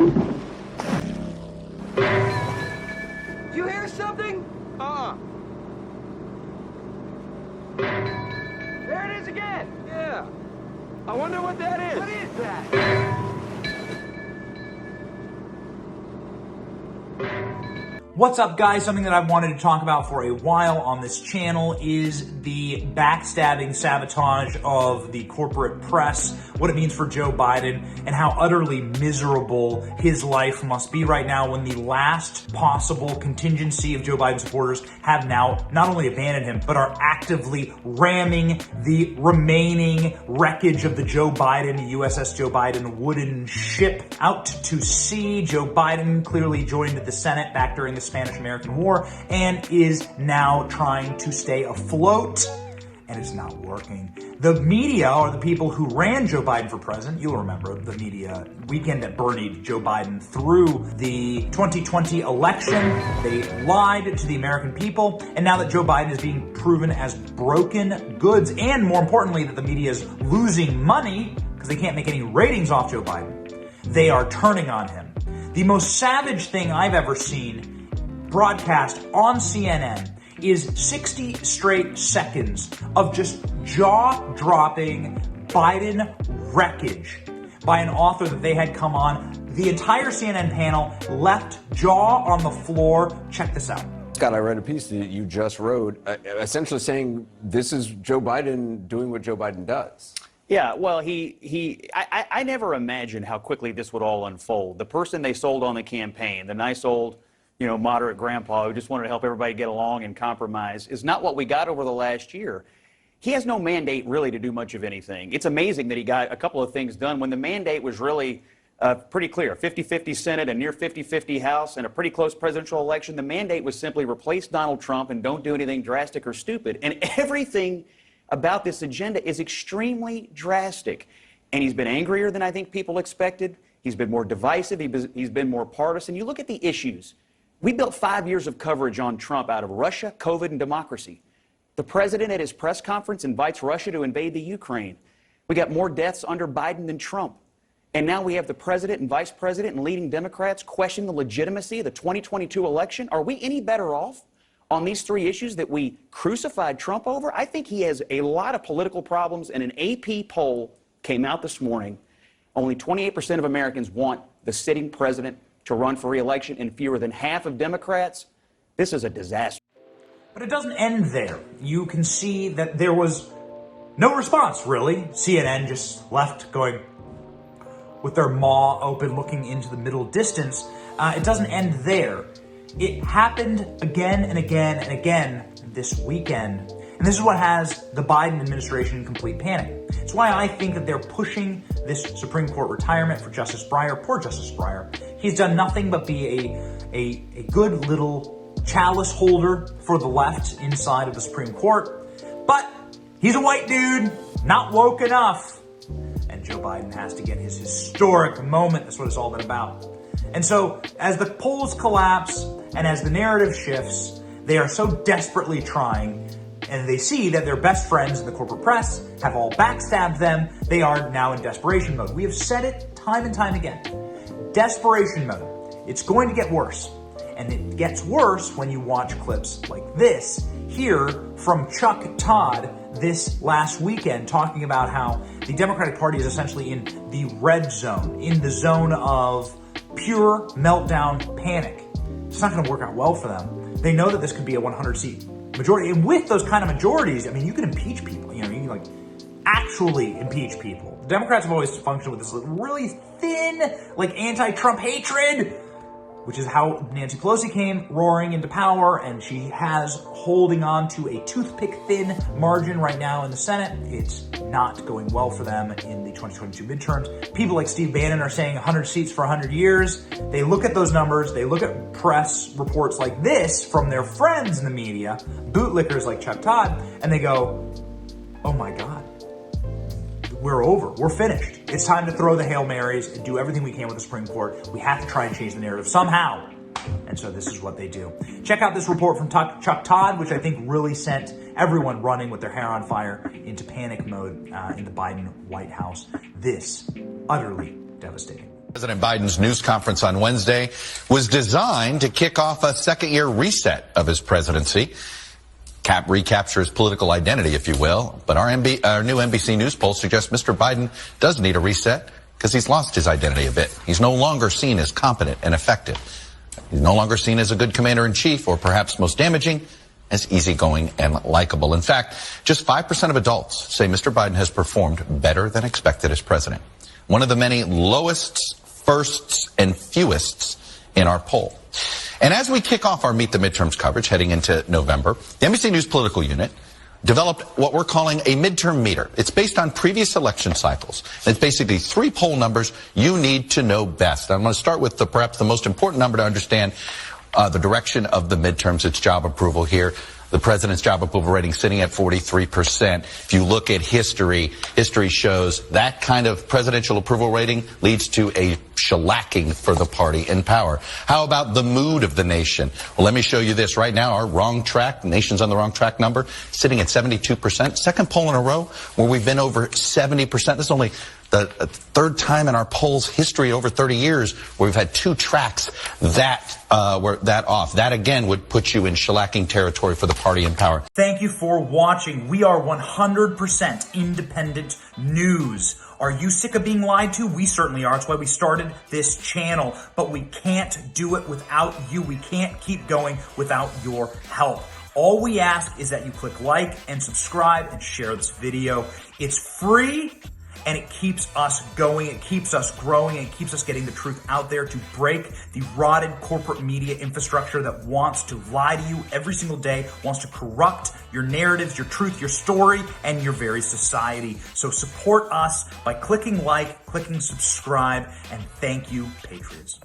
Do you hear something? There it is again. Yeah. I wonder what that is. What is that? What's up, guys? Something that I've wanted to talk about for a while on this channel is the backstabbing sabotage of the corporate press, what it means for Joe Biden, and how utterly miserable his life must be right now when the last possible contingency of Joe Biden supporters have now not only abandoned him, but are actively ramming the remaining wreckage of the USS Joe Biden wooden ship out to sea. Joe Biden clearly joined the Senate back during the Spanish-American War and is now trying to stay afloat, and it's not working. The media are the people who ran Joe Biden for president. You'll remember the media weekend that birdied Joe Biden through the 2020 election. They lied to the American people, and now that Joe Biden is being proven as broken goods, and more importantly, that the media is losing money because they can't make any ratings off Joe Biden, they are turning on him. The most savage thing I've ever seen broadcast on CNN is 60 straight seconds of just jaw-dropping Biden wreckage by an author that they had come on. The entire CNN panel left jaw on the floor. Check this out. Scott, I read a piece that you just wrote, essentially saying this is Joe Biden doing what Joe Biden does. Yeah, well, I never imagined how quickly this would all unfold. The person they sold on the campaign, the nice old, moderate grandpa who just wanted to help everybody get along and compromise, is not what we got over the last year. He has no mandate really to do much of anything. It's amazing that he got a couple of things done when the mandate was really pretty clear. 50-50 Senate, a near 50-50 House, and a pretty close presidential election. The mandate was simply replace Donald Trump and don't do anything drastic or stupid. And everything about this agenda is extremely drastic. And he's been angrier than I think people expected. He's been more divisive. He's been more partisan. You look at the issues. We built 5 years of coverage on Trump out of Russia, COVID, and democracy. The president at his press conference invites Russia to invade the Ukraine. We got more deaths under Biden than Trump. And now we have the president and vice president and leading Democrats question the legitimacy of the 2022 election. Are we any better off on these three issues that we crucified Trump over? I think he has a lot of political problems, and an AP poll came out this morning. Only 28% of Americans want the sitting president to run for re-election, and fewer than half of Democrats. This is a disaster. But it doesn't end there. You can see that there was no response, really. CNN just left going with their maw open, looking into the middle distance. It doesn't end there. It happened again and again and again this weekend. And this is what has the Biden administration in complete panic. It's why I think that they're pushing this Supreme Court retirement for Justice Breyer. Poor Justice Breyer. He's done nothing but be a good little chalice holder for the left inside of the Supreme Court. But he's a white dude, not woke enough. And Joe Biden has to get his historic moment. That's what it's all been about. And so as the polls collapse and as the narrative shifts, they are so desperately trying, and they see that their best friends in the corporate press have all backstabbed them. They are now in desperation mode. We have said it time and time again. Desperation mode. It's going to get worse. And it gets worse when you watch clips like this. Here from Chuck Todd this last weekend, talking about how the Democratic Party is essentially in the red zone, in the zone of pure meltdown panic. It's not going to work out well for them. They know that this could be a 100-seat majority. And with those kind of majorities, I mean, you can impeach people. You can actually impeach people. The Democrats have always functioned with this really thin, anti-Trump hatred, which is how Nancy Pelosi came roaring into power, and she has holding on to a toothpick-thin margin right now in the Senate. It's not going well for them in the 2022 midterms. People like Steve Bannon are saying 100 seats for 100 years. They look at those numbers, they look at press reports like this from their friends in the media, bootlickers like Chuck Todd, and they go, oh my God, we're over. We're finished. It's time to throw the Hail Marys and do everything we can with the Supreme Court. We have to try and change the narrative somehow. And so this is what they do. Check out this report from Chuck Todd, which I think really sent everyone running with their hair on fire into panic mode in the Biden White House. This, utterly devastating. President Biden's news conference on Wednesday was designed to kick off a second-year reset of his presidency. Recapture his political identity, if you will. But our new NBC News poll suggests Mr. Biden does need a reset because he's lost his identity a bit. He's no longer seen as competent and effective. He's no longer seen as a good commander-in-chief, or perhaps most damaging, as easygoing and likable. In fact, just 5% of adults say Mr. Biden has performed better than expected as president. One of the many lowests, firsts, and fewests in our poll. And as we kick off our Meet the Midterms coverage heading into November, the NBC News political unit developed what we're calling a midterm meter. It's based on previous election cycles. It's basically 3 poll numbers you need to know best. I'm going to start with perhaps the most important number to understand the direction of the midterms. It's job approval here. The president's job approval rating sitting at 43%. If you look at history shows that kind of presidential approval rating leads to a shellacking for the party in power. How about the mood of the nation? Well, let me show you this. Right now, our wrong track, nation's on the wrong track number, sitting at 72%. Second poll in a row where we've been over 70%. This is only the third time in our polls history over 30 years where we've had 2 tracks that were that off. That again would put you in shellacking territory for the party in power. Thank you for watching. We are 100% independent news. Are you sick of being lied to? We certainly are. That's why we started this channel. But we can't do it without you. We can't keep going without your help. All we ask is that you click like and subscribe and share this video. It's free. And it keeps us going, it keeps us growing, it keeps us getting the truth out there to break the rotted corporate media infrastructure that wants to lie to you every single day, wants to corrupt your narratives, your truth, your story, and your very society. So support us by clicking like, clicking subscribe, and thank you, Patriots.